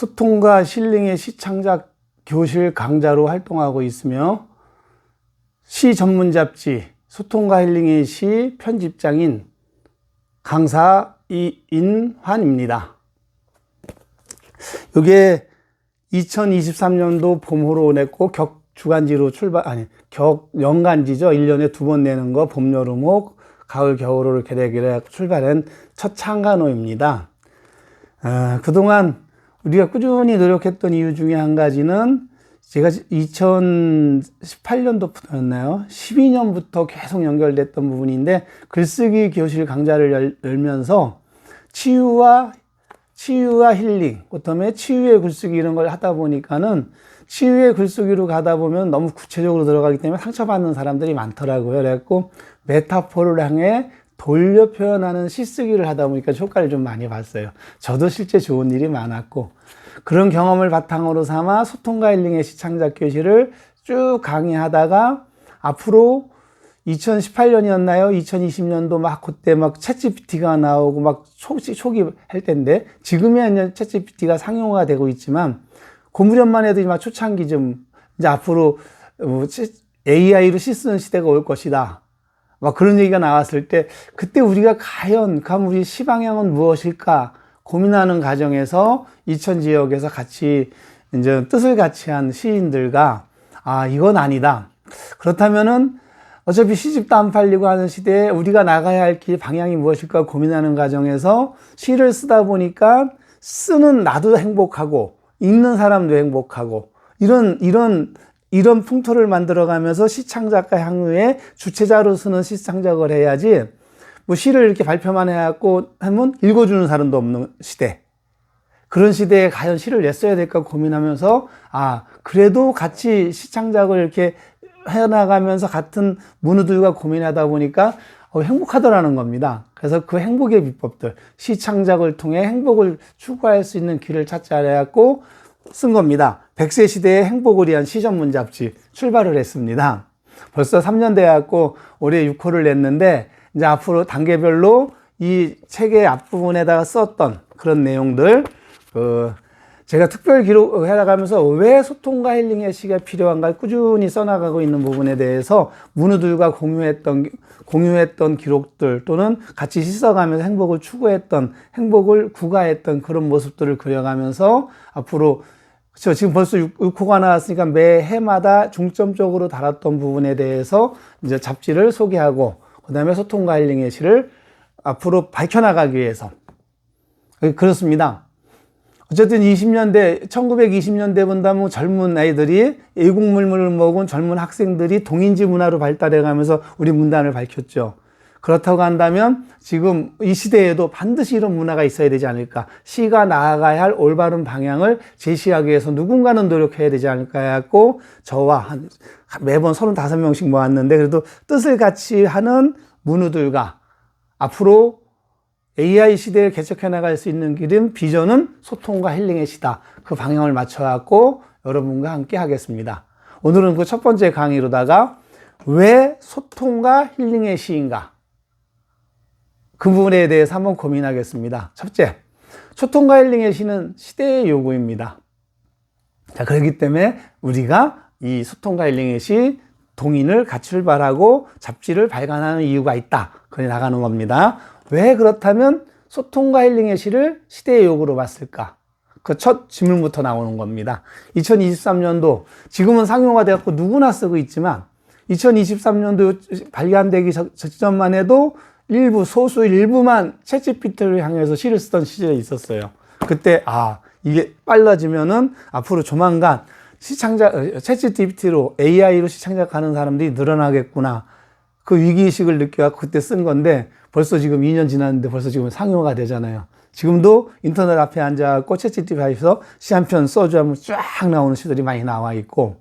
소통과 힐링의 시창작 교실 강좌로 활동하고 있으며 시 전문 잡지 소통과 힐링의 시 편집장인 강사 이인환입니다. 이게 2023년도 봄으로 냈고 격주간지로 격연간지죠. 1년에 2번 내는 거 봄, 여름, 호, 가을, 겨울을 계획을 출발한 첫 창간호입니다. 그동안 우리가 꾸준히 노력했던 이유 중에 한 가지는 제가 2018년도부터였나요? 12년부터 계속 연결됐던 부분인데 글쓰기 교실 강좌를 열면서 치유와 힐링, 그다음에 치유의 글쓰기 이런 걸 하다 보니까는 치유의 글쓰기로 가다 보면 너무 구체적으로 들어가기 때문에 상처받는 사람들이 많더라고요. 그래갖고 메타포를 향해 돌려 표현하는 시쓰기를 하다 보니까 효과를 좀 많이 봤어요. 저도 실제 좋은 일이 많았고 그런 경험을 바탕으로 삼아 소통과 힐링의 시창작 교실을 쭉 강의하다가 앞으로 2018년이었나요? 2020년도 막 그때 막 챗GPT가 나오고 막 초기 할 때인데 지금이야 이제 챗GPT가 상용화가 되고 있지만 그 무렵만 해도 막 초창기 좀 이제 앞으로 AI로 시 쓰는 시대가 올 것이다. 막 그런 얘기가 나왔을 때 그때 우리가 과연 우리 시 방향은 무엇일까 고민하는 과정에서 이천 지역에서 같이 이제 뜻을 같이 한 시인들과 이건 아니다. 그렇다면은 어차피 시집도 안 팔리고 하는 시대에 우리가 나가야 할 길 방향이 무엇일까 고민하는 과정에서 시를 쓰다 보니까 쓰는 나도 행복하고 읽는 사람도 행복하고 이런 풍토를 만들어가면서 시창작가 향후에 주체자로 쓰는 시창작을 해야지 뭐 시를 이렇게 발표만 해갖고 하면 읽어주는 사람도 없는 시대. 그런 시대에 과연 시를 냈어야 될까 고민하면서 그래도 같이 시창작을 이렇게 해나가면서 같은 문우들과 고민하다 보니까 행복하더라는 겁니다. 그래서 그 행복의 비법들, 시창작을 통해 행복을 추구할 수 있는 길을 찾자 해갖고 쓴 겁니다. 100세 시대의 행복을 위한 시 전문 잡지 출발을 했습니다. 벌써 3년 돼갖고 올해 6호를 냈는데 이제 앞으로 단계별로 이 책의 앞부분에다가 썼던 그런 내용들, 제가 특별 기록을 해나가면서 왜 소통과 힐링의 시가 필요한가 꾸준히 써나가고 있는 부분에 대해서 문우들과 공유했던 기록들 또는 같이 씻어가면서 행복을 추구했던, 행복을 구가했던 그런 모습들을 그려가면서 앞으로 지금 벌써 6호가 나왔으니까 매 해마다 중점적으로 다뤘던 부분에 대해서 이제 잡지를 소개하고 그 다음에 소통과 힐링의 시를 앞으로 밝혀나가기 위해서 그렇습니다. 어쨌든 1920년대 본다면 젊은 아이들이 애국물물을 먹은 젊은 학생들이 동인지 문화로 발달해가면서 우리 문단을 밝혔죠. 그렇다고 한다면 지금 이 시대에도 반드시 이런 문화가 있어야 되지 않을까. 시가 나아가야 할 올바른 방향을 제시하기 위해서 누군가는 노력해야 되지 않을까 해갖고 저와 매번 35명씩 모았는데 그래도 뜻을 같이 하는 문우들과 앞으로 AI 시대를 개척해 나갈 수 있는 길은 비전은 소통과 힐링의 시다. 그 방향을 맞춰갖고 여러분과 함께 하겠습니다. 오늘은 그 첫 번째 강의로다가 왜 소통과 힐링의 시인가? 그 부분에 대해서 한번 고민하겠습니다. 첫째, 소통과 힐링의 시는 시대의 요구입니다. 자, 그렇기 때문에 우리가 이 소통과 힐링의 시 동인을 같이 출발하고 잡지를 발간하는 이유가 있다. 그래 나가는 겁니다. 왜 그렇다면 소통과 힐링의 시를 시대의 요구로 봤을까? 그 첫 질문부터 나오는 겁니다. 2023년도, 지금은 상용화되었고 누구나 쓰고 있지만 2023년도 발간되기 직전만 해도 소수 일부만 챗GPT를 향해서 시를 쓰던 시절이 있었어요. 그때 이게 빨라지면은 앞으로 조만간 챗GPT로 AI로 시창작하는 사람들이 늘어나겠구나. 그 위기의식을 느껴갖고 그때 쓴 건데 벌써 지금 2년 지났는데 벌써 지금 상용화가 되잖아요. 지금도 인터넷 앞에 앉아갖고 챗GPT 앞에서 시 한 편 써주면 쫙 나오는 시들이 많이 나와 있고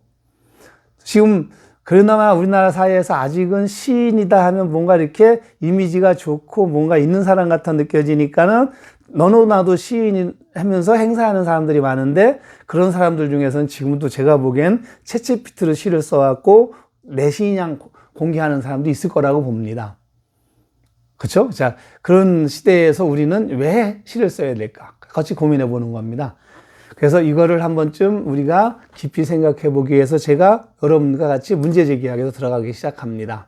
지금 그나마 우리나라 사회에서 아직은 시인이다 하면 뭔가 이렇게 이미지가 좋고 뭔가 있는 사람 같아 느껴지니까는 너도 나도 시인 하면서 행사하는 사람들이 많은데 그런 사람들 중에서는 지금도 제가 보기엔 챗GPT로 시를 써갖고 내 시인양 공개하는 사람도 있을 거라고 봅니다. 그렇죠? 자, 그런 시대에서 우리는 왜 시를 써야 될까? 같이 고민해 보는 겁니다. 그래서 이거를 한 번쯤 우리가 깊이 생각해 보기 위해서 제가 여러분과 같이 문제 제기하기 위해서 들어가기 시작합니다.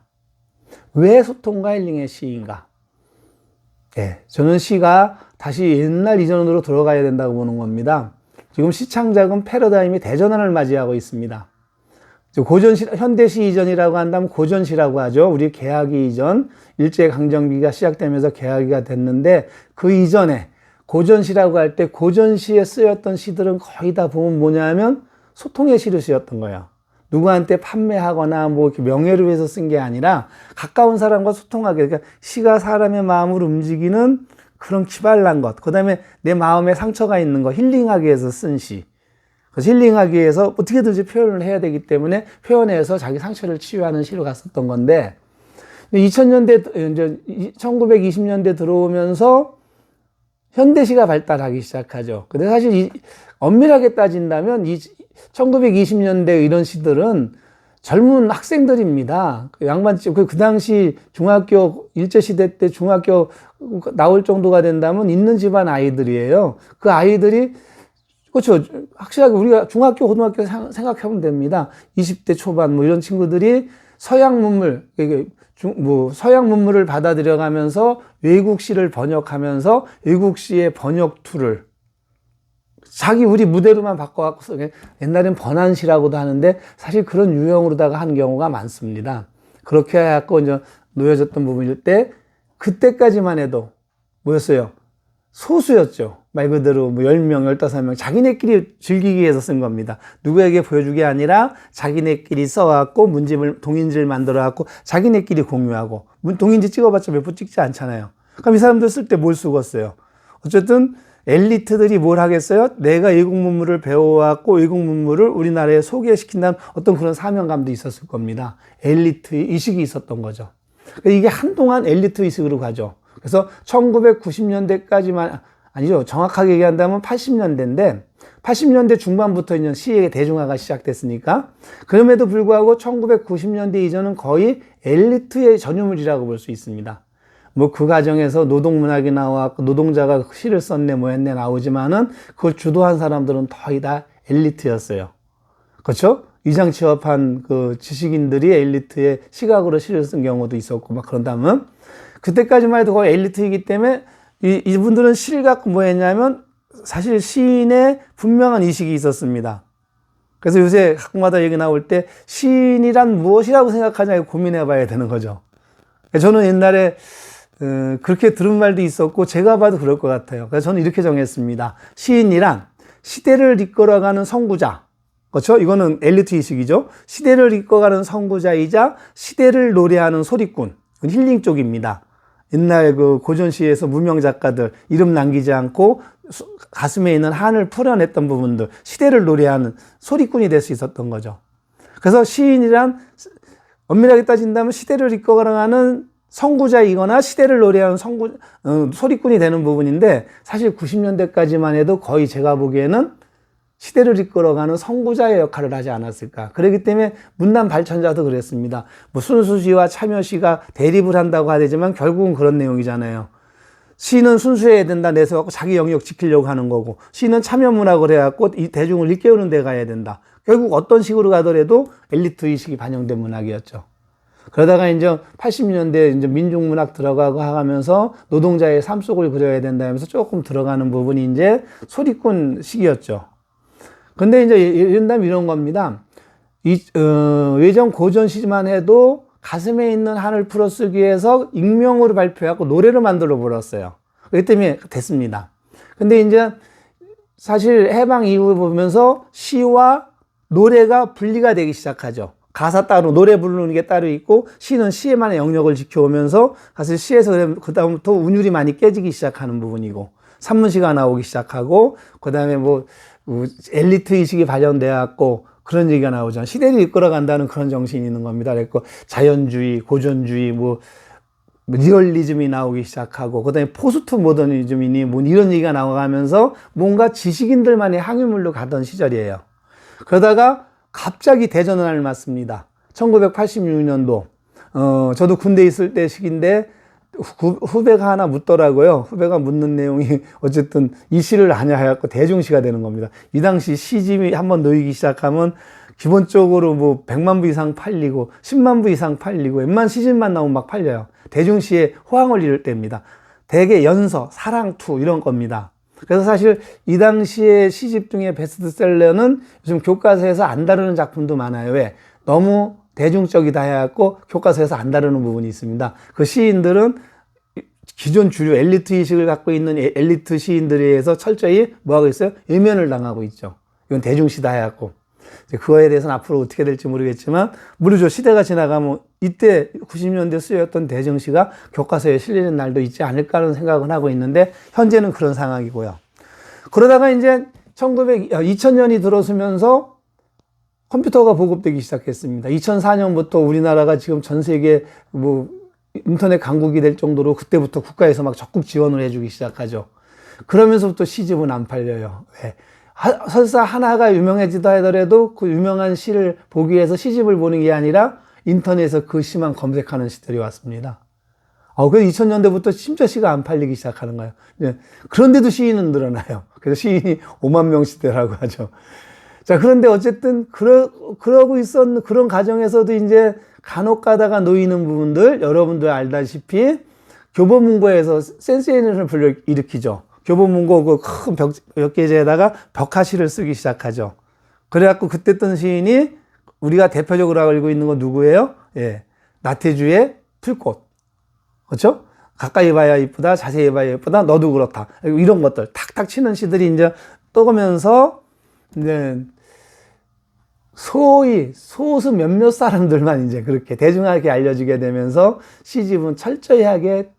왜 소통과 힐링의 시인가? 네, 저는 시가 다시 옛날 이전으로 들어가야 된다고 보는 겁니다. 지금 시창작은 패러다임이 대전환을 맞이하고 있습니다. 고전시, 현대시 이전이라고 한다면 고전시라고 하죠. 우리 개화기 이전, 일제강점기가 시작되면서 개화기가 됐는데 그 이전에 고전시라고 할 때 고전시에 쓰였던 시들은 거의 다 보면 뭐냐면 소통의 시를 쓰였던 거예요. 누구한테 판매하거나 뭐 이렇게 명예를 위해서 쓴 게 아니라 가까운 사람과 소통하게. 그러니까 시가 사람의 마음을 움직이는 그런 기발한 것. 그 다음에 내 마음에 상처가 있는 거 힐링하기 위해서 쓴 시. 그래서 힐링하기 위해서 어떻게든지 표현을 해야 되기 때문에 표현해서 자기 상처를 치유하는 시로 갔었던 건데 2000년대, 이제 1920년대 들어오면서 현대시가 발달하기 시작하죠. 근데 사실 엄밀하게 따진다면 1920년대 이런 시들은 젊은 학생들입니다. 그 당시 중학교, 일제시대 때 중학교 나올 정도가 된다면 있는 집안 아이들이에요. 그 아이들이, 그렇죠. 확실하게 우리가 중학교, 고등학교 생각해보면 됩니다. 20대 초반 뭐 이런 친구들이 서양 문물, 서양 문물을 받아들여가면서 외국시를 번역하면서 외국시의 번역 툴을 자기 우리 무대로만 바꿔갖고서 옛날엔 번안시라고도 하는데 사실 그런 유형으로다가 하는 경우가 많습니다. 그렇게 해갖고 이제 놓여졌던 부분일 때 그때까지만 해도 뭐였어요? 소수였죠. 말 그대로 뭐 10명, 15명 자기네끼리 즐기기 위해서 쓴 겁니다. 누구에게 보여주기 아니라 자기네끼리 써갖고 문집을, 동인지를 만들어갖고 자기네끼리 공유하고 동인지 찍어봤자 몇 부 찍지 않잖아요. 그럼 이 사람들 쓸 때 뭘 쓰겠어요? 어쨌든 엘리트들이 뭘 하겠어요? 내가 외국 문물을 배워왔고 외국 문물을 우리나라에 소개시킨다는 어떤 그런 사명감도 있었을 겁니다. 엘리트 의식이 있었던 거죠. 이게 한동안 엘리트 의식으로 가죠. 그래서 1990년대까지만, 아니죠. 정확하게 얘기한다면 80년대인데, 80년대 중반부터 이제 시의 대중화가 시작됐으니까, 그럼에도 불구하고 1990년대 이전은 거의 엘리트의 전유물이라고 볼 수 있습니다. 뭐 그 과정에서 노동문학이 나왔고, 노동자가 시를 썼네, 뭐 했네 나오지만은, 그걸 주도한 사람들은 거의 다 엘리트였어요. 그렇죠? 위장 취업한 그 지식인들이 엘리트의 시각으로 시를 쓴 경우도 있었고, 막 그런다면, 그때까지만 해도 거의 엘리트이기 때문에 이분들은 시를 갖고 뭐 했냐면 사실 시인의 분명한 의식이 있었습니다. 그래서 요새 학마다 얘기 나올 때 시인이란 무엇이라고 생각하냐 고민해 봐야 되는 거죠. 저는 옛날에 그렇게 들은 말도 있었고 제가 봐도 그럴 것 같아요. 그래서 저는 이렇게 정했습니다. 시인이란 시대를 이끌어가는 선구자. 그렇죠? 이거는 엘리트 의식이죠. 시대를 이끌어가는 선구자이자 시대를 노래하는 소리꾼. 힐링 쪽입니다. 옛날 그 고전시에서 무명 작가들 이름 남기지 않고 가슴에 있는 한을 풀어냈던 부분들, 시대를 노래하는 소리꾼이 될 수 있었던 거죠. 그래서 시인이란 엄밀하게 따진다면 시대를 이끌어가는 선구자이거나 시대를 노래하는 소리꾼이 되는 부분인데 사실 90년대까지만 해도 거의 제가 보기에는 시대를 이끌어가는 선구자의 역할을 하지 않았을까. 그렇기 때문에 문단 발전자도 그랬습니다. 뭐 순수시와 참여시가 대립을 한다고 하지만 결국은 그런 내용이잖아요. 시는 순수해야 된다 내세워갖고 자기 영역 지키려고 하는 거고 시는 참여문학을 해갖고 이 대중을 일깨우는 데 가야 된다. 결국 어떤 식으로 가더라도 엘리트 의식이 반영된 문학이었죠. 그러다가 이제 80년대 이제 민중문학 들어가고 하면서 노동자의 삶 속을 그려야 된다 하면서 조금 들어가는 부분이 이제 소리꾼 시기였죠. 근데 이제 이런다면 이런 겁니다. 외전 고전 시만 해도 가슴에 있는 한을 풀어 쓰기 위해서 익명으로 발표하고 노래를 만들어 버렸어요. 그렇기 때문에 됐습니다. 근데 이제 사실 해방 이후에 보면서 시와 노래가 분리가 되기 시작하죠. 가사 따로 노래 부르는 게 따로 있고 시는 시에만의 영역을 지켜오면서 사실 시에서 그다음부터 운율이 많이 깨지기 시작하는 부분이고 산문시가 나오기 시작하고 그다음에 뭐 엘리트 의식이 발현되었고 그런 얘기가 나오죠. 시대를 이끌어간다는 그런 정신이 있는 겁니다. 그래서 자연주의, 고전주의, 뭐 리얼리즘이 나오기 시작하고 그다음에 포스트 모더니즘이니 뭐 이런 얘기가 나와가면서 뭔가 지식인들만의 항유물로 가던 시절이에요. 그러다가 갑자기 대전환을 맞습니다. 1986년도 저도 군대에 있을 때 시기인데 후배가 하나 묻더라고요. 후배가 묻는 내용이 어쨌든 이 시를 하냐 해갖고 대중시가 되는 겁니다. 이 당시 시집이 한번 놓이기 시작하면 기본적으로 뭐 100만 부 이상 팔리고 10만 부 이상 팔리고 웬만 시집만 나오면 막 팔려요. 대중시에 호황을 이룰 때입니다. 대개 연서, 사랑투 이런 겁니다. 그래서 사실 이 당시에 시집 중에 베스트셀러는 요즘 교과서에서 안 다루는 작품도 많아요. 왜? 너무 대중적이다 해갖고 교과서에서 안 다루는 부분이 있습니다. 그 시인들은 기존 주류 엘리트 의식을 갖고 있는 엘리트 시인들에 의해서 철저히 뭐하고 있어요? 외면을 당하고 있죠. 이건 대중시다 해갖고. 그거에 대해서는 앞으로 어떻게 될지 모르겠지만, 모르죠. 시대가 지나가면 이때 90년대 쓰였던 대중시가 교과서에 실리는 날도 있지 않을까 하는 생각은 하고 있는데, 현재는 그런 상황이고요. 그러다가 이제 2000년이 들어서면서 컴퓨터가 보급되기 시작했습니다. 2004년부터 우리나라가 지금 전 세계 인터넷 강국이 될 정도로 그때부터 국가에서 막 적극 지원을 해주기 시작하죠. 그러면서부터 시집은 안 팔려요. 왜? 설사 하나가 유명해지다 하더라도 그 유명한 시를 보기 위해서 시집을 보는 게 아니라 인터넷에서 그 시만 검색하는 시들이 왔습니다. 그래서 2000년대부터 진짜 시가 안 팔리기 시작하는 거예요. 그런데도 시인은 늘어나요. 그래서 시인이 5만 명 시대라고 하죠. 자, 그런데 어쨌든 그러고 있었는 그런 과정에서도 이제 간혹 가다가 놓이는 부분들, 여러분들 알다시피 교보문고에서 센세이션을 불러일으키죠. 교보문고 그 큰 벽계제에다가 벽화시를 쓰기 시작하죠. 그래갖고 그때 떤 시인이 우리가 대표적으로 알고 있는 건 누구예요? 예. 나태주의 풀꽃. 그렇죠? 가까이 봐야 이쁘다, 자세히 봐야 이쁘다, 너도 그렇다. 이런 것들 탁탁 치는 시들이 이제 떠오면서 이제 소위 소수 몇몇 사람들만 이제 그렇게 대중하게 알려지게 되면서 시집은 철저하게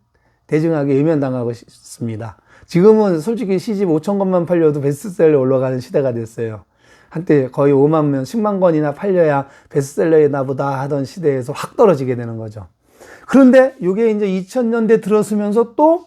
대중하게 외면당하고 있습니다. 지금은 솔직히 시집 5천 권만 팔려도 베스트셀러 올라가는 시대가 됐어요. 한때 거의 5만 면, 10만 권이나 팔려야 베스트셀러에 나보다 하던 시대에서 확 떨어지게 되는 거죠. 그런데 이게 이제 2000년대 들어서면서 또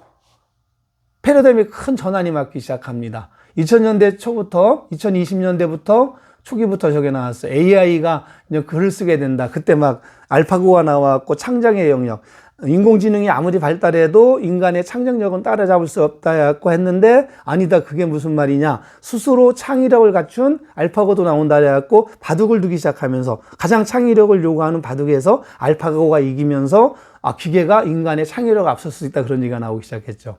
패러다임에 큰 전환이 맞기 시작합니다. 2000년대 초부터, 2020년대부터 초기부터 저게 나왔어요. AI가 이제 글을 쓰게 된다. 그때 막 알파고가 나왔고 창작의 영역. 인공지능이 아무리 발달해도 인간의 창작력은 따라잡을 수 없다 해갖고 했는데, 아니다. 그게 무슨 말이냐. 스스로 창의력을 갖춘 알파고도 나온다 해갖고 바둑을 두기 시작하면서 가장 창의력을 요구하는 바둑에서 알파고가 이기면서 기계가 인간의 창의력을 앞설 수 있다. 그런 얘기가 나오기 시작했죠.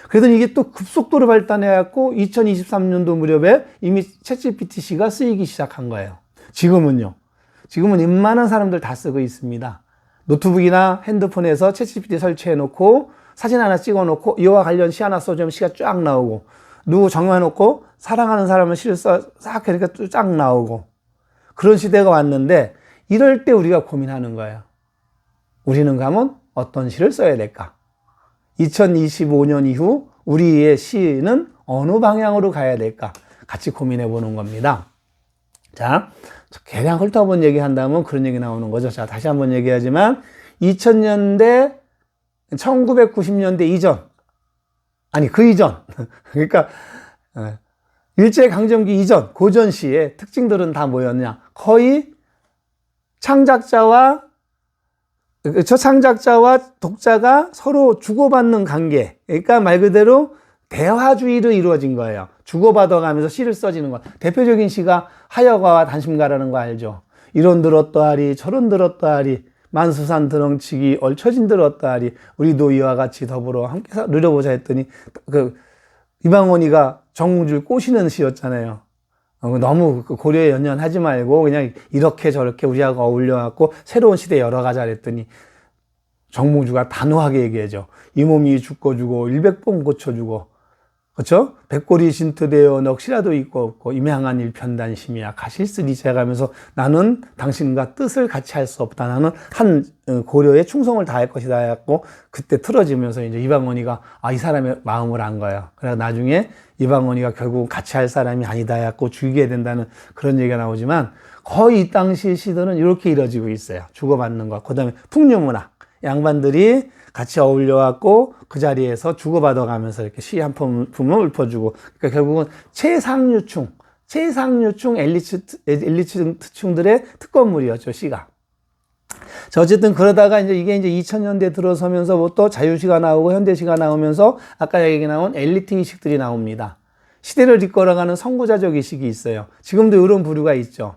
그러더니 이게 또 급속도로 발달해갖고 2023년도 무렵에 이미 챗GPT가 쓰이기 시작한 거예요. 지금은요. 지금은 웬만한 사람들 다 쓰고 있습니다. 노트북이나 핸드폰에서 챗GPT 설치해놓고 사진 하나 찍어놓고 이와 관련 시 하나 써주면 시가 쫙 나오고, 누구 정해놓고 사랑하는 사람은 시를 싹 이렇게 쫙 나오고, 그런 시대가 왔는데 이럴 때 우리가 고민하는 거예요. 우리는 가면 어떤 시를 써야 될까? 2025년 이후 우리의 시는 어느 방향으로 가야 될까? 같이 고민해 보는 겁니다. 자, 그냥 훑어본 얘기 한다면 그런 얘기 나오는 거죠. 자, 다시 한번 얘기하지만 2000년대, 1990년대 이전, 아니 그 이전, 그러니까 일제강점기 이전, 고전 시의 특징들은 다 뭐였냐? 거의 창작자와 독자가 서로 주고받는 관계. 그러니까 말 그대로 대화주의로 이루어진 거예요. 주고받아가면서 시를 써지는 거. 대표적인 시가 하여가와 단심가라는 거 알죠? 이런 들었다하리 저런 들었다하리 만수산 드렁치기 얼처진 들었다하리 우리도 이와 같이 더불어 함께 누려보자 했더니 이방원이가 정무주를 꼬시는 시였잖아요. 너무 고려에 연연하지 말고 그냥 이렇게 저렇게 우리하고 어울려갖고 새로운 시대에 열어가자 그랬더니 정무주가 단호하게 얘기하죠. 이 몸이 죽고 주고 100번 고쳐주고, 그렇죠? 백골이 신투되어 넋이라도 있고 없고 임향한 일편단심이야 가실쓰리 제가면서 나는 당신과 뜻을 같이 할 수 없다. 나는 한 고려에 충성을 다할 것이다 해갖고 그때 틀어지면서 이제 이방원이가 이 사람의 마음을 안 거예요. 그래서 나중에 이방원이가 결국 같이 할 사람이 아니다 해갖고 죽이게 된다는 그런 얘기가 나오지만, 거의 이 당시 시들은 이렇게 이루어지고 있어요. 주고받는 것. 그 다음에 풍류문학. 양반들이 같이 어울려갖고 그 자리에서 주고받아가면서 이렇게 시 한 품을 읊어주고, 그러니까 결국은 최상류층 엘리트층들의 특권물이었죠, 시가. 자, 어쨌든 그러다가 이제 이게 2000년대 들어서면서부터 자유시가 나오고 현대시가 나오면서 아까 얘기 나온 엘리트 의식들이 나옵니다. 시대를 이끌어가는 선구자적 의식이 있어요. 지금도 이런 부류가 있죠.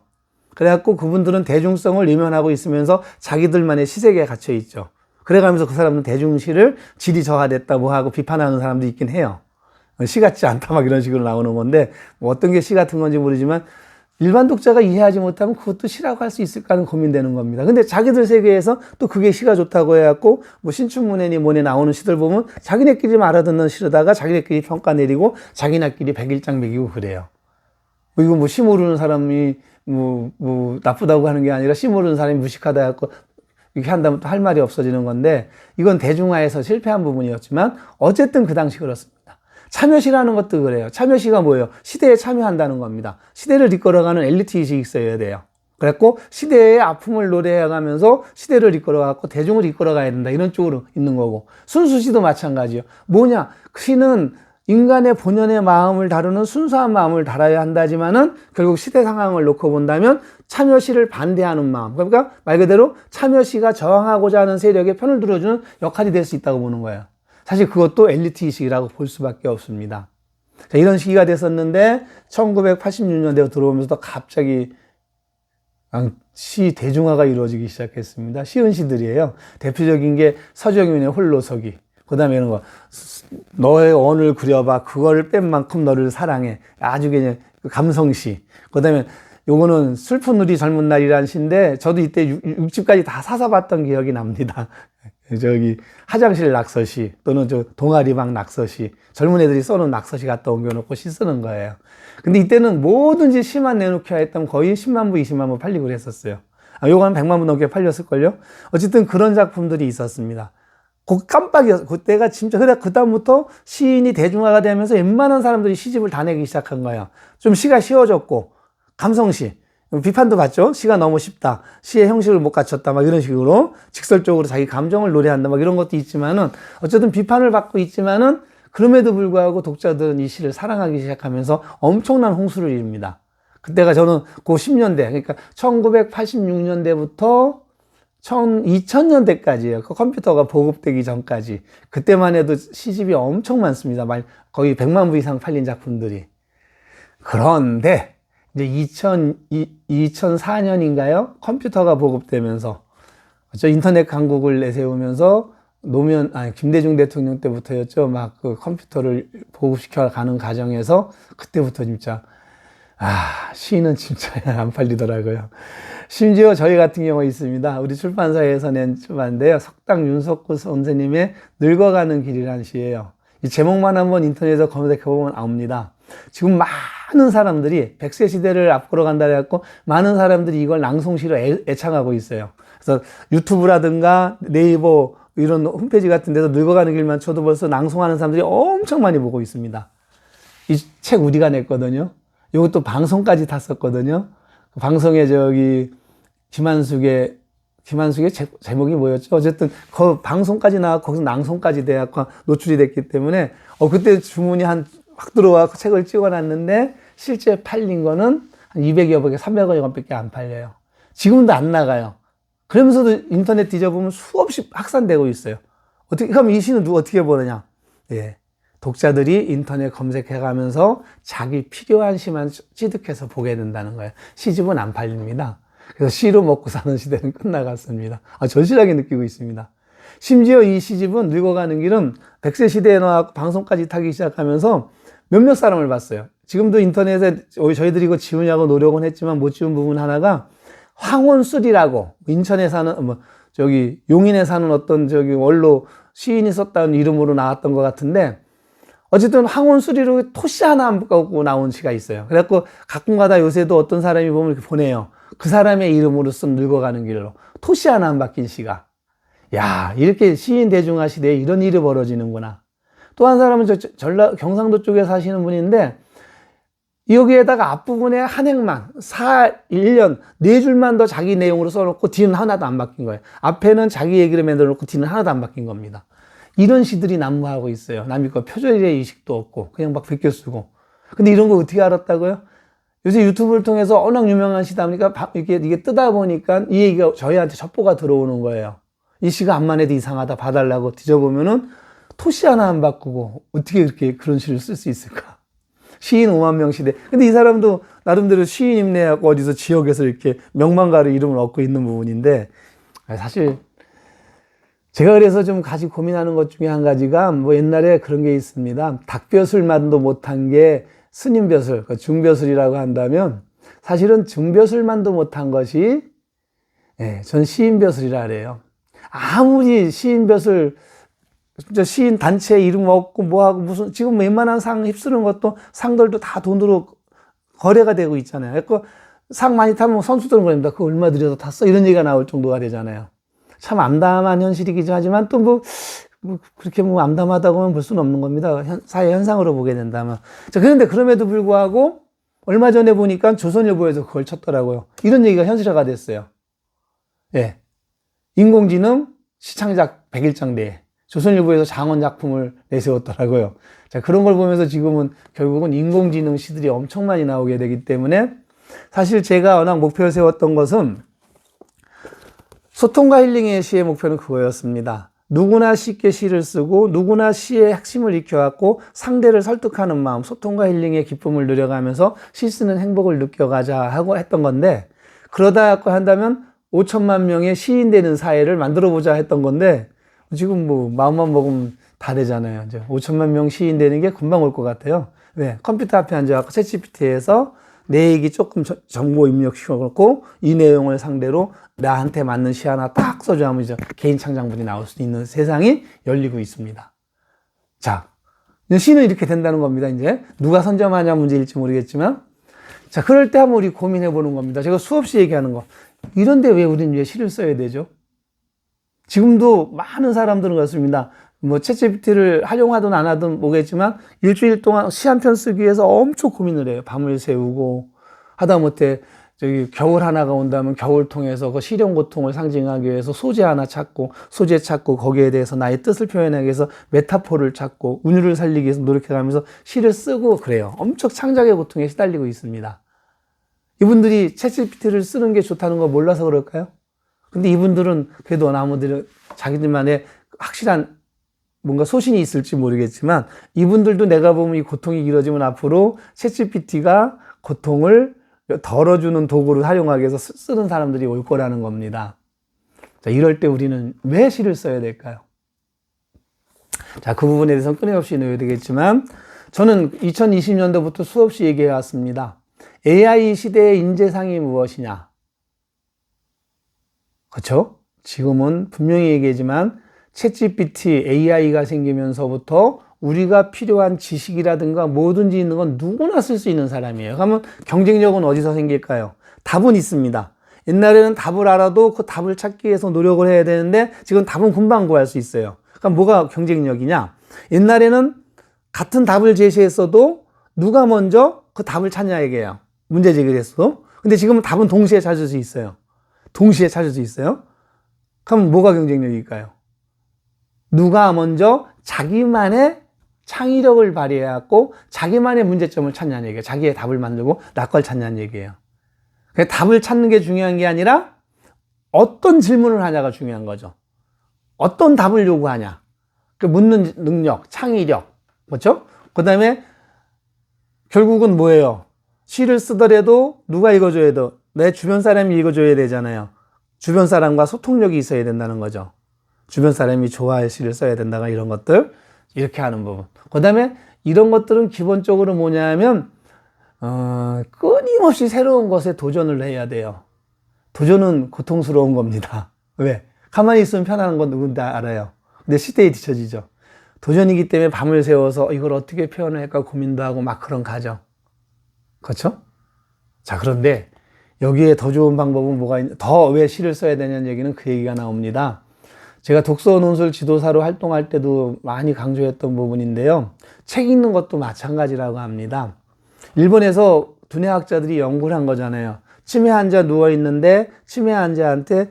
그래갖고 그분들은 대중성을 외면하고 있으면서 자기들만의 시세계에 갇혀 있죠. 그래가면서 그 사람은 대중시를 질이 저하됐다 뭐 하고 비판하는 사람도 있긴 해요. 시 같지 않다 막 이런 식으로 나오는 건데 뭐 어떤 게 시 같은 건지 모르지만 일반 독자가 이해하지 못하면 그것도 시라고 할 수 있을까 하는 고민되는 겁니다. 근데 자기들 세계에서 또 그게 시가 좋다고 해갖고 뭐 신춘문예니 뭐니 나오는 시들 보면 자기네끼리 알아듣는 시로다가 자기네끼리 평가 내리고 자기네끼리 백일장 매기고 그래요. 뭐 이거 뭐 시 모르는 사람이 뭐 나쁘다고 하는 게 아니라 시 모르는 사람이 무식하다 해갖고 이렇게 한다면 또 할 말이 없어지는 건데 이건 대중화에서 실패한 부분이었지만 어쨌든 그 당시 그렇습니다. 참여시라는 것도 그래요. 참여시가 뭐예요? 시대에 참여한다는 겁니다. 시대를 이끌어가는 엘리트 의식이 있어야 돼요. 그래갖고 시대의 아픔을 노래해가면서 시대를 이끌어가고 대중을 이끌어가야 된다. 이런 쪽으로 있는 거고. 순수시도 마찬가지예요. 뭐냐? 시는 인간의 본연의 마음을 다루는 순수한 마음을 달아야 한다지만은 결국 시대 상황을 놓고 본다면 참여시를 반대하는 마음. 그러니까 말 그대로 참여시가 저항하고자 하는 세력의 편을 들어주는 역할이 될 수 있다고 보는 거예요. 사실 그것도 엘리트 의식이라고 볼 수밖에 없습니다. 자, 이런 시기가 됐었는데 1986년대로 들어오면서 갑자기 시 대중화가 이루어지기 시작했습니다. 쉬운 시들이에요. 대표적인 게 서정윤의 홀로서기. 그 다음에 이런 거 너의 언을 그려봐 그걸 뺀 만큼 너를 사랑해. 아주 그냥 감성시. 그 다음에 요거는 슬픈 우리 젊은 날이라는 시인데 저도 이때 6집까지 다 사서 봤던 기억이 납니다. 저기 화장실 낙서시 또는 저 동아리방 낙서시 젊은 애들이 써놓은 낙서시 갖다 옮겨놓고 시 쓰는 거예요. 근데 이때는 뭐든지 시만 내놓기로 했다면 거의 10만 부 20만 부 팔리고 그랬었어요. 요거 한 100만 부 넘게 팔렸을걸요. 어쨌든 그런 작품들이 있었습니다. 그 깜빡이었어. 그때가 진짜 그 다음부터 시인이 대중화가 되면서 웬만한 사람들이 시집을 다 내기 시작한 거예요. 좀 시가 쉬워졌고 감성시 비판도 받죠. 시가 너무 쉽다. 시의 형식을 못 갖췄다. 막 이런 식으로 직설적으로 자기 감정을 노래한다. 막 이런 것도 있지만은 어쨌든 비판을 받고 있지만은 그럼에도 불구하고 독자들은 이 시를 사랑하기 시작하면서 엄청난 홍수를 이룹니다. 그때가 저는 그 10년대, 그러니까 1986년대부터 2000년대까지예요. 그 컴퓨터가 보급되기 전까지. 그때만 해도 시집이 엄청 많습니다. 거의 100만 부 이상 팔린 작품들이. 그런데 이제 2004년인가요? 컴퓨터가 보급되면서, 인터넷 강국을 내세우면서 김대중 대통령 때부터였죠. 막 그 컴퓨터를 보급시켜 가는 과정에서 그때부터 진짜, 시는 진짜 안 팔리더라고요. 심지어 저희 같은 경우 있습니다. 우리 출판사에서 낸 출판인데요. 석당 윤석구 선생님의 늙어가는 길이라는 시예요. 이 제목만 한번 인터넷에서 검색해보면 나옵니다. 지금 많은 사람들이 100세 시대를 앞으로 간다 해갖고 많은 사람들이 이걸 낭송시로 애창하고 있어요. 그래서 유튜브라든가 네이버 이런 홈페이지 같은 데서 늙어가는 길만 쳐도 벌써 낭송하는 사람들이 엄청 많이 보고 있습니다. 이 책 우리가 냈거든요. 이것도 방송까지 탔었거든요. 방송에 김한숙의 제목이 뭐였죠? 어쨌든 그 방송까지 나왔고 거기서 낭송까지 돼갖고 노출이 됐기 때문에 그때 주문이 확 들어와 책을 찍어놨는데 실제 팔린 거는 한 200여 개, 300여 개밖에 안 팔려요. 지금도 안 나가요. 그러면서도 인터넷 뒤져보면 수없이 확산되고 있어요. 그럼 이 시는 어떻게 보느냐? 예. 독자들이 인터넷 검색해가면서 자기 필요한 시만 취득해서 보게 된다는 거예요. 시집은 안 팔립니다. 그래서 시로 먹고 사는 시대는 끝나갔습니다. 절실하게 느끼고 있습니다. 심지어 이 시집은 늙어가는 길은 100세 시대에 나와서 방송까지 타기 시작하면서 몇몇 사람을 봤어요. 지금도 인터넷에 저희들이 이거 지우냐고 노력은 했지만 못 지운 부분 하나가 황혼술이라고 인천에 사는 용인에 사는 어떤 원로 시인이 썼다는 이름으로 나왔던 것 같은데 어쨌든 황혼술이로 토시 하나 안 갖고 나온 시가 있어요. 그래갖고 가끔가다 요새도 어떤 사람이 보면 이렇게 보내요. 그 사람의 이름으로 쓴 늙어가는 길로 토시 하나 안 바뀐 시가. 야, 이렇게 시인 대중화 시대에 이런 일이 벌어지는구나. 또 한 사람은 경상도 쪽에 사시는 분인데 여기에다가 앞부분에 한 행만 1년 4줄만 더 자기 내용으로 써놓고 뒤는 하나도 안 바뀐 거예요. 앞에는 자기 얘기를 만들어 놓고 뒤는 하나도 안 바뀐 겁니다. 이런 시들이 난무하고 있어요. 남이 거 표절의 의식도 없고 그냥 막 베껴 쓰고. 근데 이런 거 어떻게 알았다고요? 요새 유튜브를 통해서 워낙 유명한 시다 보니까 이게 뜨다 보니까 이 얘기가 저희한테 첩보가 들어오는 거예요. 이 시가 암만 해도 이상하다 봐달라고 뒤져보면은 토시 하나 안 바꾸고 어떻게 그렇게 그런 시를 쓸 수 있을까? 시인 5만 명 시대. 근데 이 사람도 나름대로 시인 임내하고 어디서 지역에서 이렇게 명망가로 이름을 얻고 있는 부분인데, 사실 제가 그래서 좀 가지고 고민하는 것 중에 한 가지가 뭐 옛날에 그런 게 있습니다. 닭벼슬만도 못한 게 스님벼슬, 중벼슬이라고 한다면 사실은 중벼슬만도 못한 것이 전 시인벼슬이라 그래요. 아무리 시인벼슬 진짜 시인 단체 이름 얻고 뭐하고 무슨 지금 웬만한 상 휩쓰는 것도 상들도 다 돈으로 거래가 되고 있잖아요. 그러니까 상 많이 타면 선수들은 그럽니다. 그거 얼마 들여서 탔어? 이런 얘기가 나올 정도가 되잖아요. 참 암담한 현실이기도 하지만 또 뭐 그렇게 뭐 암담하다고는 볼 수는 없는 겁니다. 사회 현상으로 보게 된다면. 자, 그런데 그럼에도 불구하고 얼마 전에 보니까 조선일보에서 그걸 쳤더라고요. 이런 얘기가 현실화가 됐어요. 예. 인공지능 시창작 100일장 대회. 조선일보에서 장원 작품을 내세웠더라고요. 자, 그런 걸 보면서 지금은 결국은 인공지능 시들이 엄청 많이 나오게 되기 때문에 사실 제가 워낙 목표를 세웠던 것은 소통과 힐링의 시의 목표는 그거였습니다. 누구나 쉽게 시를 쓰고 누구나 시의 핵심을 익혀갖고 상대를 설득하는 마음, 소통과 힐링의 기쁨을 누려가면서 시 쓰는 행복을 느껴가자 하고 했던 건데, 그러다 한다면 5천만 명의 시인 되는 사회를 만들어보자 했던 건데, 지금 뭐 마음만 먹으면 다 되잖아요. 이제 5천만 명 시인 되는 게 금방 올 것 같아요. 왜? 컴퓨터 앞에 앉아갖고 챗GPT에서 내 얘기 조금 정보 입력시켜놓고 이 내용을 상대로 나한테 맞는 시 하나 딱 써줘 하면 이제 개인 창작물이 나올 수 있는 세상이 열리고 있습니다. 자, 시는 이렇게 된다는 겁니다. 이제 누가 선점하냐 문제일지 모르겠지만, 자, 그럴 때 한번 우리 고민해 보는 겁니다. 제가 수없이 얘기하는 거. 이런데 왜 우리는 왜 시를 써야 되죠? 지금도 많은 사람들은 그렇습니다. 뭐 챗GPT를 활용하든 안 하든 모르겠지만 일주일 동안 시 한 편 쓰기 위해서 엄청 고민을 해요. 밤을 새우고 하다못해 저기 겨울 하나가 온다면 겨울 통해서 그 시련 고통을 상징하기 위해서 소재 하나 찾고 소재 찾고 거기에 대해서 나의 뜻을 표현하기 위해서 메타포를 찾고 운율을 살리기 위해서 노력해가면서 시를 쓰고 그래요. 엄청 창작의 고통에 시달리고 있습니다. 이분들이 챗GPT를 쓰는 게 좋다는 거 몰라서 그럴까요? 근데 이분들은 그래도 나무들은 자기들만의 확실한 뭔가 소신이 있을지 모르겠지만 이분들도 내가 보면 이 고통이 길어지면 앞으로 챗GPT가 고통을 덜어주는 도구를 활용하기 위해서 쓰는 사람들이 올 거라는 겁니다. 자, 이럴 때 우리는 왜 시를 써야 될까요? 자, 그 부분에 대해서는 끊임없이 넣어야 되겠지만 저는 2020년도부터 수없이 얘기해 왔습니다. AI 시대의 인재상이 무엇이냐? 그렇죠? 지금은 분명히 얘기하지만 챗GPT, AI가 생기면서부터 우리가 필요한 지식이라든가 뭐든지 있는 건 누구나 쓸 수 있는 사람이에요. 그러면 경쟁력은 어디서 생길까요? 답은 있습니다. 옛날에는 답을 알아도 그 답을 찾기 위해서 노력을 해야 되는데 지금 답은 금방 구할 수 있어요. 그럼 뭐가 경쟁력이냐? 옛날에는 같은 답을 제시했어도 누가 먼저 그 답을 찾냐 얘기예요. 문제 제기를 했어도. 근데 지금은 답은 동시에 찾을 수 있어요. 동시에 찾을 수 있어요. 그럼 뭐가 경쟁력일까요? 누가 먼저 자기만의 창의력을 발휘해갖고 자기만의 문제점을 찾냐는 얘기예요. 자기의 답을 만들고 나 걸 찾냐는 얘기예요. 답을 찾는 게 중요한 게 아니라 어떤 질문을 하냐가 중요한 거죠. 어떤 답을 요구하냐. 그 묻는 능력, 창의력. 그렇죠? 그 다음에 결국은 뭐예요? 시를 쓰더라도 누가 읽어줘야 돼? 내 주변 사람이 읽어줘야 되잖아요. 주변 사람과 소통력이 있어야 된다는 거죠. 주변 사람이 좋아할 시를 써야 된다가 이런 것들 이렇게 하는 부분. 그 다음에 이런 것들은 기본적으로 뭐냐면 끊임없이 새로운 것에 도전을 해야 돼요. 도전은 고통스러운 겁니다. 왜? 가만히 있으면 편안한 건 누군지 알아요. 근데 시대에 뒤처지죠. 도전이기 때문에 밤을 새워서 이걸 어떻게 표현을 할까 고민도 하고 막 그런 과정. 그렇죠? 자, 그런데 여기에 더 좋은 방법은 뭐가 있냐? 더 왜 시를 써야 되냐는 얘기는 그 얘기가 나옵니다. 제가 독서 논술 지도사로 활동할 때도 많이 강조했던 부분인데요. 책 읽는 것도 마찬가지라고 합니다. 일본에서 두뇌학자들이 연구를 한 거잖아요. 치매 환자 누워있는데 치매 환자한테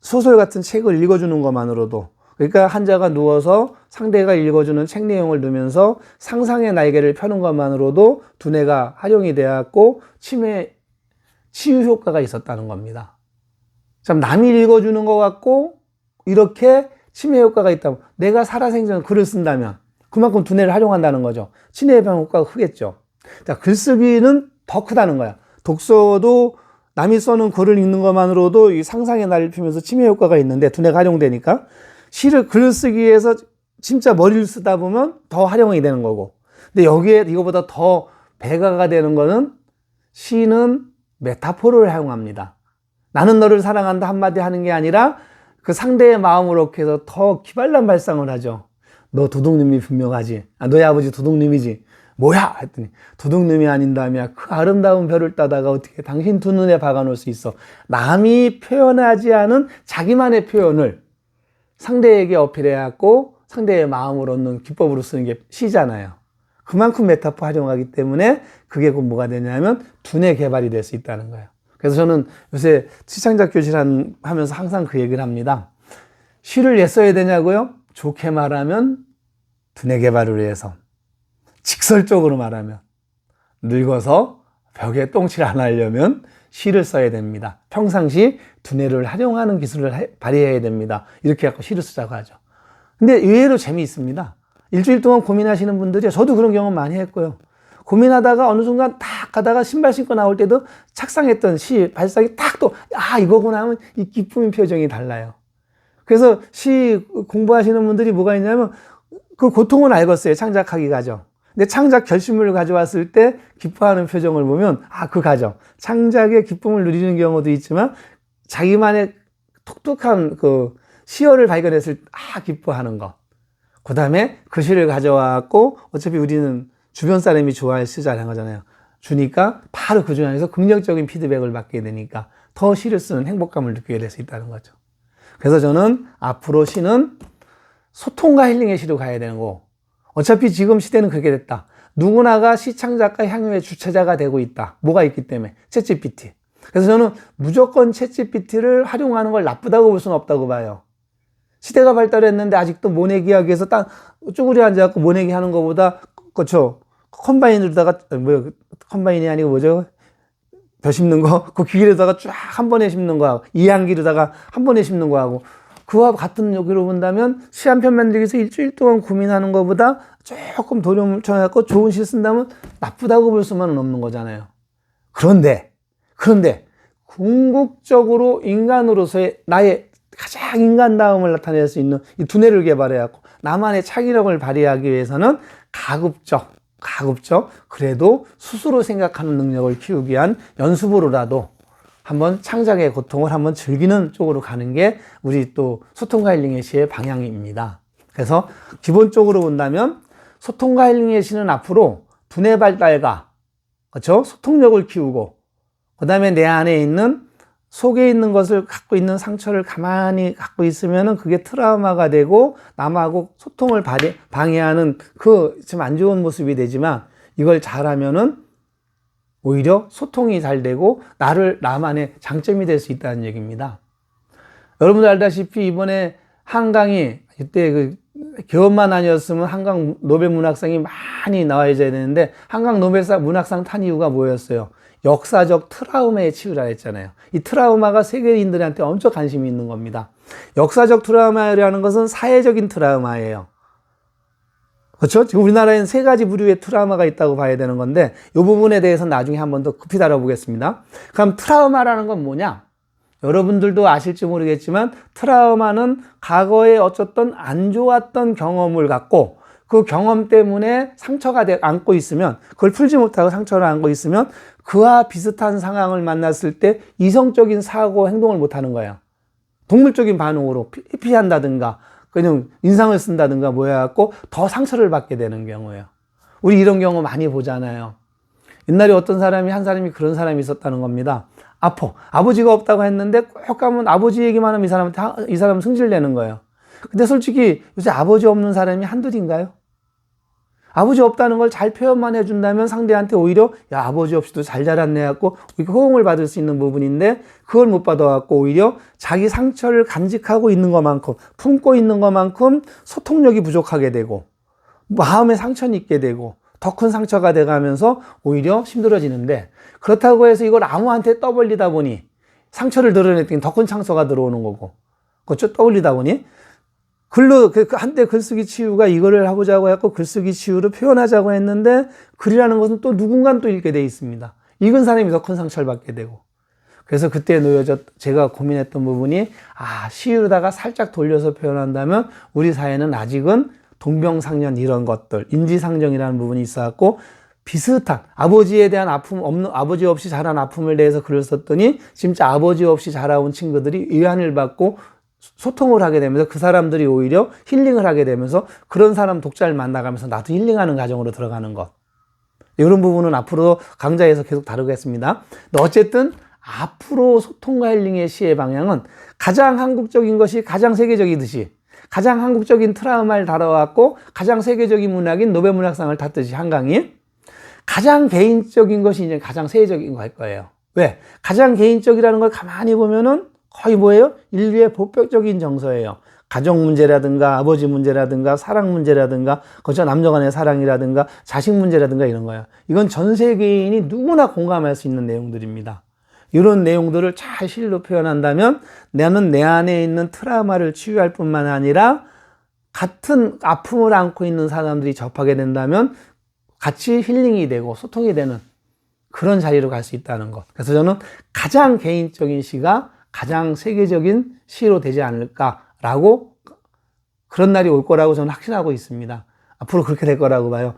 소설 같은 책을 읽어주는 것만으로도 그러니까 환자가 누워서 상대가 읽어주는 책 내용을 넣으면서 상상의 날개를 펴는 것만으로도 두뇌가 활용이 되었고 치유 효과가 있었다는 겁니다. 참 남이 읽어주는 것 같고 이렇게 치매 효과가 있다면 내가 살아생전 글을 쓴다면 그만큼 두뇌를 활용한다는 거죠. 치매 예방 효과가 크겠죠. 자, 글쓰기는 더 크다는 거야. 독서도 남이 써놓은 글을 읽는 것만으로도 이 상상의 날을 피면서 치매 효과가 있는데 두뇌가 활용되니까 시를 글쓰기에서 진짜 머리를 쓰다 보면 더 활용이 되는 거고. 근데 여기에 이거보다 더 배가가 되는 거는 시는 메타포를 사용합니다. 나는 너를 사랑한다 한마디 하는 게 아니라 그 상대의 마음을 얻기 위해서 더 기발난 발상을 하죠. 너 도둑놈이 분명하지. 너희 아버지 도둑놈이지. 뭐야? 했더니 도둑놈이 아닌다며 그 아름다운 별을 따다가 어떻게 당신 두 눈에 박아놓을 수 있어. 남이 표현하지 않은 자기만의 표현을 상대에게 어필해갖고 상대의 마음을 얻는 기법으로 쓰는 게 시잖아요. 그만큼 메타포 활용하기 때문에 그게 곧 뭐가 되냐면 두뇌 개발이 될 수 있다는 거예요. 그래서 저는 요새 시창작 교실 하면서 항상 그 얘기를 합니다. 시를 왜 써야 되냐고요? 좋게 말하면 두뇌 개발을 위해서, 직설적으로 말하면 늙어서 벽에 똥칠 안 하려면 시를 써야 됩니다. 평상시 두뇌를 활용하는 기술을 발휘해야 됩니다. 이렇게 해서 시를 쓰자고 하죠. 근데 의외로 재미있습니다. 일주일 동안 고민하시는 분들이, 저도 그런 경험 많이 했고요. 고민하다가 어느 순간 딱 가다가 신발 신고 나올 때도 착상했던 시 발상이 딱 또, 이거구나 하면 이 기쁨의 표정이 달라요. 그래서 시 공부하시는 분들이 뭐가 있냐면 그 고통은 알겠어요. 창작하기 과정. 근데 창작 결심을 가져왔을 때 기뻐하는 표정을 보면 그 과정. 창작의 기쁨을 누리는 경우도 있지만 자기만의 독특한 그 시어를 발견했을 때 기뻐하는 것. 그 다음에 그 시를 가져와갖고 어차피 우리는 주변 사람이 좋아할 시자라는 거잖아요. 주니까 바로 그 중에서 긍정적인 피드백을 받게 되니까 더 시를 쓰는 행복감을 느끼게 될 수 있다는 거죠. 그래서 저는 앞으로 시는 소통과 힐링의 시로 가야 되는 거고, 어차피 지금 시대는 그렇게 됐다. 누구나가 시창작가 향유의 주체자가 되고 있다. 뭐가 있기 때문에. 챗GPT. 그래서 저는 무조건 챗GPT를 활용하는 걸 나쁘다고 볼 수는 없다고 봐요. 시대가 발달했는데 아직도 모내기 하기 위해서 딱 쭈그려 앉아갖고 모내기 하는 것보다, 그렇죠. 컴바인으로다가, 컴바인이 아니고 뭐죠? 벼 심는 거? 그 기계로다가 쫙 한 번에 심는 거하고, 이항기로다가 한 번에 심는 거하고, 그와 같은 여기로 본다면 시 한 편 만들기 위해서 일주일 동안 고민하는 것보다 조금 도움을 청해갖고 좋은 시 쓴다면 나쁘다고 볼 수만은 없는 거잖아요. 그런데 궁극적으로 인간으로서의 나의 가장 인간다움을 나타낼 수 있는 이 두뇌를 개발해갖고 나만의 창의력을 발휘하기 위해서는 가급적 그래도 스스로 생각하는 능력을 키우기 위한 연습으로라도 한번 창작의 고통을 한번 즐기는 쪽으로 가는 게 우리 또 소통과 힐링의 시의 방향입니다. 그래서 기본적으로 본다면 소통과 힐링의 시는 앞으로 두뇌 발달과, 그렇죠? 소통력을 키우고, 그 다음에 내 안에 있는 속에 있는 것을 갖고 있는 상처를 가만히 갖고 있으면은 그게 트라우마가 되고 남하고 소통을 방해하는 그 좀 안 좋은 모습이 되지만, 이걸 잘하면은 오히려 소통이 잘 되고 나만의 장점이 될 수 있다는 얘기입니다. 여러분들 알다시피 이번에 한강이, 이때 그 개업만 아니었으면 한강 노벨 문학상이 많이 나와줘야 되는데 한강 노벨 문학상 탄 이유가 뭐였어요? 역사적 트라우마에 치유라 했잖아요. 이 트라우마가 세계인들한테 엄청 관심이 있는 겁니다. 역사적 트라우마라는 것은 사회적인 트라우마예요. 그렇죠? 지금 우리나라에는 세 가지 부류의 트라우마가 있다고 봐야 되는 건데 이 부분에 대해서 나중에 한 번 더 급히 다뤄보겠습니다. 그럼 트라우마라는 건 뭐냐? 여러분들도 아실지 모르겠지만 트라우마는 과거에 어쩌던 안 좋았던 경험을 갖고 그 경험 때문에 상처가 안고 있으면, 그걸 풀지 못하고 상처를 안고 있으면 그와 비슷한 상황을 만났을 때 이성적인 사고 행동을 못하는 거예요. 동물적인 반응으로 피한다든가 그냥 인상을 쓴다든가 뭐 해갖고 더 상처를 받게 되는 경우예요. 우리 이런 경우 많이 보잖아요. 옛날에 어떤 사람이, 한 사람이 그런 사람이 있었다는 겁니다. 아버지가 없다고 했는데 꼭 가면 아버지 얘기만 하면 이 사람은 승질내는 거예요. 근데 솔직히 요새 아버지 없는 사람이 한둘인가요? 아버지 없다는 걸 잘 표현만 해준다면 상대한테 오히려 야 아버지 없이도 잘 자랐네 갖고 호응을 받을 수 있는 부분인데 그걸 못 받아갖고 오히려 자기 상처를 간직하고 있는 것만큼 품고 있는 것만큼 소통력이 부족하게 되고 마음에 상처는 있게 되고 더 큰 상처가 돼가면서 오히려 힘들어지는데 그렇다고 해서 이걸 아무한테 떠벌리다 보니 상처를 드러냈더니 더 큰 상처가 들어오는 거고 그렇죠? 떠올리다 보니 한때 글쓰기 치유가 이거를 하고자고 했고 글쓰기 치유를 표현하자고 했는데 글이라는 것은 또 누군가는 또 읽게 돼 있습니다. 읽은 사람이 더 큰 상처를 받게 되고 그래서 그때 제가 고민했던 부분이 시유로다가 살짝 돌려서 표현한다면 우리 사회는 아직은 동병상련 이런 것들 인지상정이라는 부분이 있어갖고 비슷한 아버지에 대한 아버지 없이 자란 아픔을 대해서 글을 썼더니 진짜 아버지 없이 자라온 친구들이 위안을 받고 소통을 하게 되면서 그 사람들이 오히려 힐링을 하게 되면서 그런 사람 독자를 만나가면서 나도 힐링하는 과정으로 들어가는 것. 이런 부분은 앞으로 강좌에서 계속 다루겠습니다. 어쨌든 앞으로 소통과 힐링의 시의 방향은 가장 한국적인 것이 가장 세계적이듯이 가장 한국적인 트라우마를 다뤄왔고 가장 세계적인 문학인 노벨문학상을 탔듯이 한강이 가장 개인적인 것이 이제 가장 세계적인 거 할 거예요. 왜? 가장 개인적이라는 걸 가만히 보면은 거의 뭐예요? 인류의 보편적인 정서예요. 가정 문제라든가 아버지 문제라든가 사랑 문제라든가 그저 남녀 간의 사랑이라든가 자식 문제라든가 이런 거예요. 이건 전 세계인이 누구나 공감할 수 있는 내용들입니다. 이런 내용들을 잘 시로 표현한다면 나는 내 안에 있는 트라우마를 치유할 뿐만 아니라 같은 아픔을 안고 있는 사람들이 접하게 된다면 같이 힐링이 되고 소통이 되는 그런 자리로 갈 수 있다는 것. 그래서 저는 가장 개인적인 시가 가장 세계적인 시로 되지 않을까라고 그런 날이 올 거라고 저는 확신하고 있습니다. 앞으로 그렇게 될 거라고 봐요.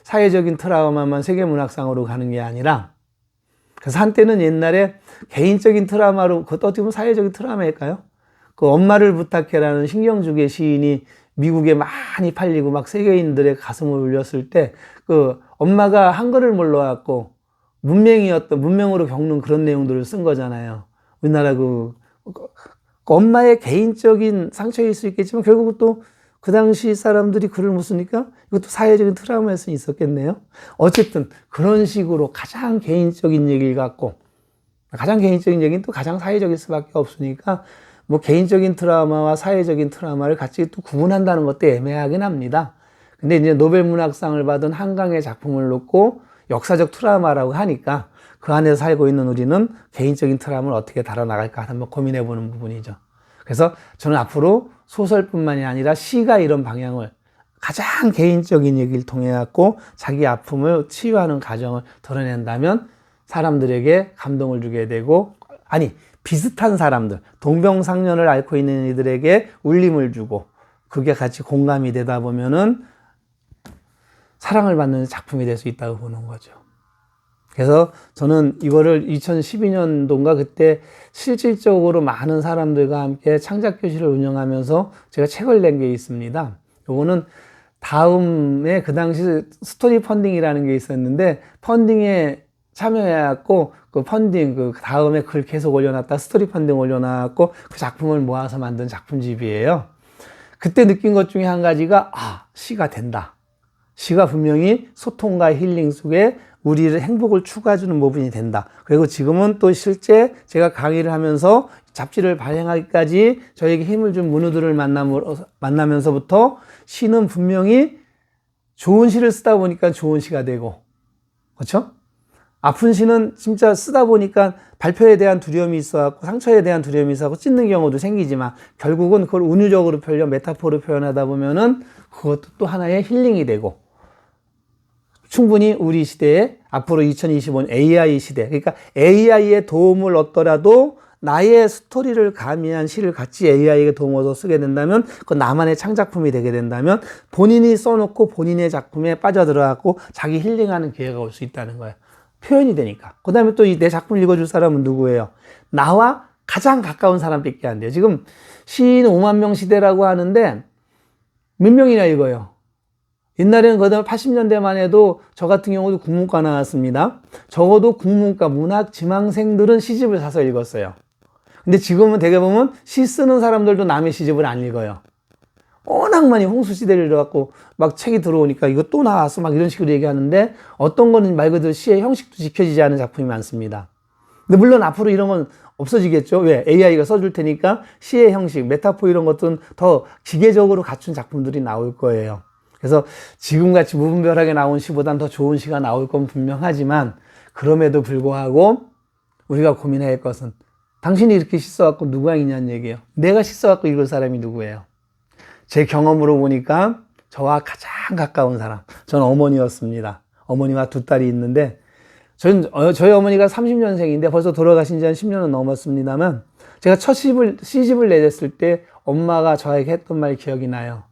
사회적인 트라우마만 세계문학상으로 가는 게 아니라 그래서 한때는 옛날에 개인적인 트라우마로 그것도 어떻게 보면 사회적인 트라우마일까요? 그 엄마를 부탁해라는 신경주계 시인이 미국에 많이 팔리고 막 세계인들의 가슴을 울렸을 때 그 엄마가 한글을 몰라갖고 문명으로 겪는 그런 내용들을 쓴 거잖아요. 우리나라 엄마의 개인적인 상처일 수 있겠지만 결국 또 그 당시 사람들이 글을 못 쓰니까 이것도 사회적인 트라우마일 수 있었겠네요. 어쨌든 그런 식으로 가장 개인적인 얘기를 갖고 가장 개인적인 얘기는 또 가장 사회적일 수밖에 없으니까 뭐 개인적인 트라우마와 사회적인 트라우마를 같이 또 구분한다는 것도 애매하긴 합니다. 근데 이제 노벨문학상을 받은 한강의 작품을 놓고 역사적 트라우마라고 하니까 그 안에서 살고 있는 우리는 개인적인 트라우마를 어떻게 다뤄나갈까 한번 고민해보는 부분이죠. 그래서 저는 앞으로 소설뿐만이 아니라 시가 이런 방향을 가장 개인적인 얘기를 통해 갖고 자기 아픔을 치유하는 과정을 드러낸다면 사람들에게 감동을 주게 되고 비슷한 사람들, 동병상련을 앓고 있는 이들에게 울림을 주고 그게 같이 공감이 되다 보면은 사랑을 받는 작품이 될 수 있다고 보는 거죠. 그래서 저는 이거를 2012년도인가 그때 실질적으로 많은 사람들과 함께 창작교실을 운영하면서 제가 책을 낸 게 있습니다. 요거는 다음에 그 당시 스토리 펀딩이라는 게 있었는데 펀딩에 참여해갖고 그 다음에 글 계속 올려놨다 스토리 펀딩 올려놨고 그 작품을 모아서 만든 작품집이에요. 그때 느낀 것 중에 한 가지가 시가 된다. 시가 분명히 소통과 힐링 속에 우리의 행복을 추구해주는 부분이 된다. 그리고 지금은 또 실제 제가 강의를 하면서 잡지를 발행하기까지 저에게 힘을 준 문우들을 만나면서부터 시는 분명히 좋은 시를 쓰다 보니까 좋은 시가 되고, 그렇죠? 아픈 시는 진짜 쓰다 보니까 발표에 대한 두려움이 있어갖고 상처에 대한 두려움이 있어갖고 찢는 경우도 생기지만 결국은 그걸 운유적으로 메타포로 표현하다 보면은 그것도 또 하나의 힐링이 되고 충분히 우리 시대에 앞으로 2025년 AI 시대, 그러니까 AI의 도움을 얻더라도 나의 스토리를 가미한 시를 같이 AI에게 도움을 얻어 쓰게 된다면 그건 나만의 창작품이 되게 된다면 본인이 써놓고 본인의 작품에 빠져들어갖고 자기 힐링하는 기회가 올 수 있다는 거예요. 표현이 되니까. 그 다음에 또 내 작품을 읽어줄 사람은 누구예요? 나와 가장 가까운 사람밖에 안 돼요. 지금 시인 5만 명 시대라고 하는데 몇 명이나 읽어요? 옛날에는 그다음에 80년대만 해도 저 같은 경우도 국문과 나왔습니다. 적어도 국문과 문학 지망생들은 시집을 사서 읽었어요. 근데 지금은 되게 보면 시 쓰는 사람들도 남의 시집을 안 읽어요. 워낙 많이 홍수 시대를 이뤄갖고 막 책이 들어오니까 이거 또 나왔어 막 이런 식으로 얘기하는데 어떤 거는 말 그대로 시의 형식도 지켜지지 않은 작품이 많습니다. 근데 물론 앞으로 이런 건 없어지겠죠. 왜? AI가 써줄 테니까 시의 형식, 메타포 이런 것들은 더 기계적으로 갖춘 작품들이 나올 거예요. 그래서 지금같이 무분별하게 나온 시보단 더 좋은 시가 나올 건 분명하지만 그럼에도 불구하고 우리가 고민해야 할 것은 당신이 이렇게 시 써갖고 누가 있냐는 얘기예요. 내가 시 써갖고 읽을 사람이 누구예요? 제 경험으로 보니까 저와 가장 가까운 사람, 전 어머니였습니다. 어머니와 두 딸이 있는데 저희 어머니가 30년생인데 벌써 돌아가신 지 한 10년은 넘었습니다만 제가 첫 시집을 내렸을 때 엄마가 저에게 했던 말 기억이 나요.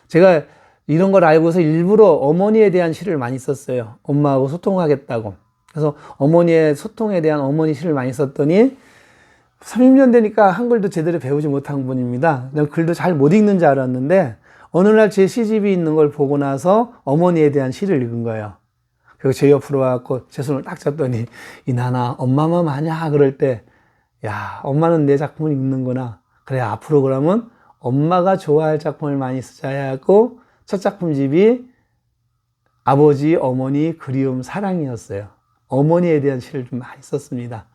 제가 이런 걸 알고서 일부러 어머니에 대한 시를 많이 썼어요. 엄마하고 소통하겠다고. 그래서 어머니의 소통에 대한 어머니 시를 많이 썼더니 30년 되니까 한글도 제대로 배우지 못한 분입니다. 글도 잘 못 읽는 줄 알았는데 어느 날 제 시집이 있는 걸 보고 나서 어머니에 대한 시를 읽은 거예요. 그리고 제 옆으로 와서 제 손을 딱 잡더니 이나나 엄마만 하냐 그럴 때 야 엄마는 내 작품을 읽는구나. 그래 앞으로 그러면 엄마가 좋아할 작품을 많이 쓰자 하고 첫 작품집이 아버지 어머니 그리움 사랑이었어요. 어머니에 대한 시를 좀 많이 썼습니다.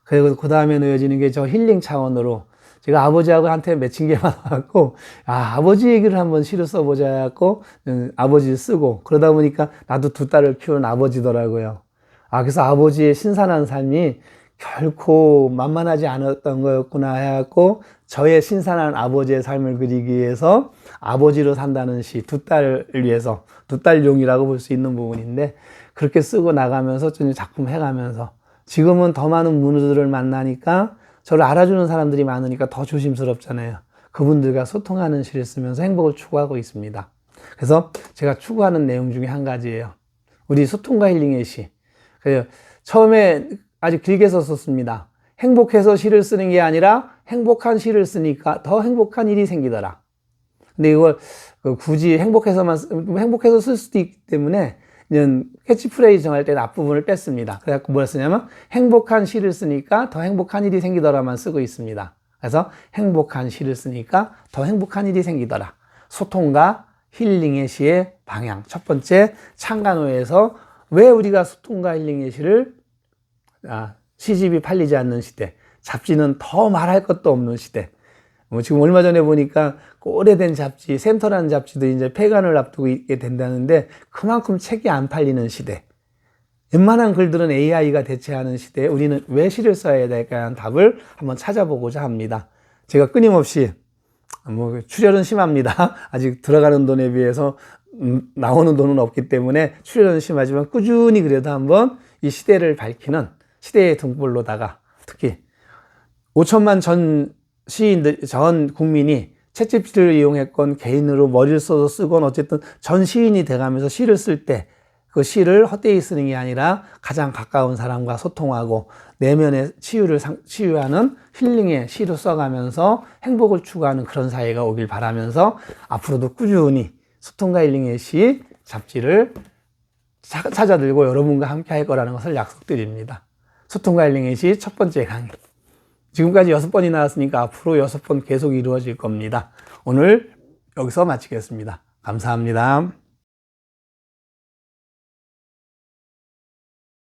그리고 그 다음에 놓여지는 게 저 힐링 차원으로 제가 아버지하고 한테 맺힌 게 많아갖고 아버지 얘기를 한번 시를 써보자 해갖고 아버지를 쓰고 그러다 보니까 나도 두 딸을 키운 아버지더라고요. 그래서 아버지의 신선한 삶이 결코 만만하지 않았던 거였구나 해갖고 저의 신선한 아버지의 삶을 그리기 위해서 아버지로 산다는 시 두 딸을 위해서 두 딸용이라고 볼 수 있는 부분인데 그렇게 쓰고 나가면서 좀 작품 해가면서 지금은 더 많은 문우들을 만나니까 저를 알아주는 사람들이 많으니까 더 조심스럽잖아요. 그분들과 소통하는 시를 쓰면서 행복을 추구하고 있습니다. 그래서 제가 추구하는 내용 중에 한 가지예요. 우리 소통과 힐링의 시. 처음에 아주 길게 썼습니다. 행복해서 시를 쓰는 게 아니라 행복한 시를 쓰니까 더 행복한 일이 생기더라. 근데 이걸 굳이 행복해서 쓸 수도 있기 때문에 캐치프레이즈 정할 때 앞부분을 뺐습니다. 그래갖고 뭘 쓰냐면 행복한 시를 쓰니까 더 행복한 일이 생기더라만 쓰고 있습니다. 그래서 행복한 시를 쓰니까 더 행복한 일이 생기더라. 소통과 힐링의 시의 방향. 첫 번째, 창간호에서 왜 우리가 소통과 힐링의 시를 시집이 팔리지 않는 시대, 잡지는 더 말할 것도 없는 시대. 지금 얼마 전에 보니까 오래된 잡지, 센터라는 잡지도 이제 폐간을 앞두고 있게 된다는데 그만큼 책이 안 팔리는 시대. 웬만한 글들은 AI가 대체하는 시대에 우리는 왜 시를 써야 될까 하는 답을 한번 찾아보고자 합니다. 제가 끊임없이 출혈은 심합니다. 아직 들어가는 돈에 비해서 나오는 돈은 없기 때문에 출혈은 심하지만 꾸준히 그래도 한번 이 시대를 밝히는 시대의 등불로다가 특히 5천만 전 국민이 챗GPT를 이용했건 개인으로 머리를 써서 쓰건 어쨌든 전 시인이 돼가면서 시를 쓸 때 그 시를 헛되이 쓰는 게 아니라 가장 가까운 사람과 소통하고 내면의 치유하는 힐링의 시를 써가면서 행복을 추구하는 그런 사회가 오길 바라면서 앞으로도 꾸준히 소통과 힐링의 시 잡지를 찾아들고 여러분과 함께 할 거라는 것을 약속드립니다. 소통과 힐링의 시 첫 번째 강의. 지금까지 6번이 나왔으니까 앞으로 6번 계속 이루어질 겁니다. 오늘 여기서 마치겠습니다. 감사합니다.